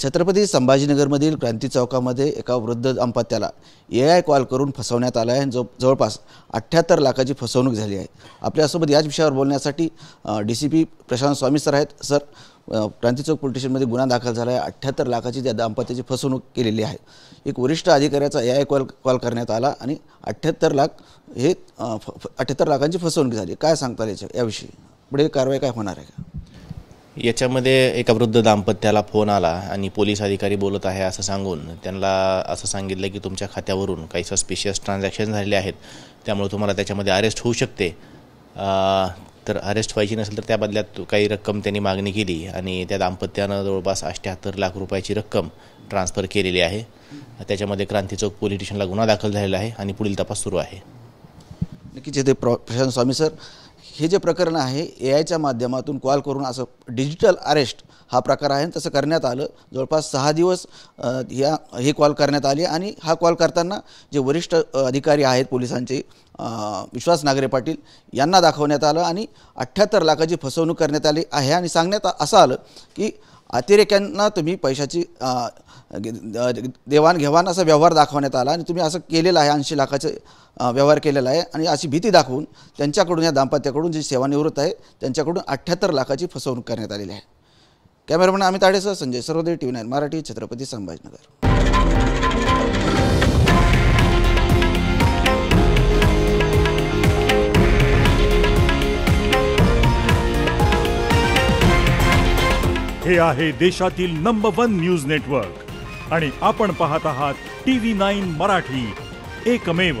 छत्रपती संभाजीनगरमधील क्रांती चौकामध्ये एका वृद्ध दाम्पत्याला AI कॉल करून फसवण्यात आला आहे। जवळपास 78 लाखाची फसवणूक झाली आहे। आपल्यासोबत याच विषयावर बोलण्यासाठी DCP प्रशांत स्वामी सर आहेत। सर, क्रांती चौक पोलीस स्टेशनमध्ये गुन्हा दाखल झाला आहे। 78 लाखाची त्या दाम्पत्याची फसवणूक केलेली आहे। एक वरिष्ठ अधिकाऱ्याचा AI कॉल करण्यात आला आणि 78 लाखांची फसवणूक झाली। काय सांगता याविषयी? पुढे कारवाई काय होणार आहे? याच्यामध्ये एका वृद्ध दाम्पत्याला फोन आला आणि पोलीस अधिकारी बोलत आहे असं सांगून त्यांना असं सांगितलं की तुमच्या खात्यावरून काही सस्पिशियस ट्रान्झॅक्शन झालेले आहेत, त्यामुळे तुम्हाला त्याच्यामध्ये अरेस्ट होऊ शकते। तर अरेस्ट व्हायची नसेल तर त्या बदल्यात काही रक्कम त्यांनी मागणी केली आणि त्या दाम्पत्यानं जवळपास 78 लाख रुपयाची रक्कम ट्रान्सफर केलेली आहे। त्याच्यामध्ये क्रांती चौक पोलीस स्टेशनला गुन्हा दाखल झालेला आहे आणि पुढील तपास सुरू आहे। नक्कीच इथे प्रशांत स्वामी सर, हे जे प्रकरण आहे AIच्या माध्यमातून कॉल करून असं डिजिटल अरेस्ट हा प्रकार आहे, तसं करण्यात आलं। जवळपास 6 दिवस हे कॉल करण्यात आले आणि हा कॉल करताना जे वरिष्ठ अधिकारी आहेत पोलिसांचे विश्वास नागरे पाटील यांना दाखवण्यात आलं आणि 78 लाखाची फसवणूक करण्यात आली आहे आणि सांगण्यात असं आलं की अतिरेक्यांना तुम्ही पैशाची देवाणघेवाण असा व्यवहार दाखवण्यात आला आणि तुम्ही असं केलेलं आहे, 80 लाखाचे व्यवहार केलेला आहे आणि अशी भीती दाखवून त्यांच्याकडून, या दाम्पत्याकडून जे सेवानिवृत्त आहे त्यांच्याकडून 78 लाखाची फसवणूक करण्यात आलेली आहे। कॅमेरामॅन अमित आडेसह संजय सर्वोदय, TV9 मराठी, छत्रपती संभाजीनगर। हे आहे देशातील नंबर 1 न्यूज नेटवर्क आणि आपण पाहत आहात TV9 मराठी, एकमेव।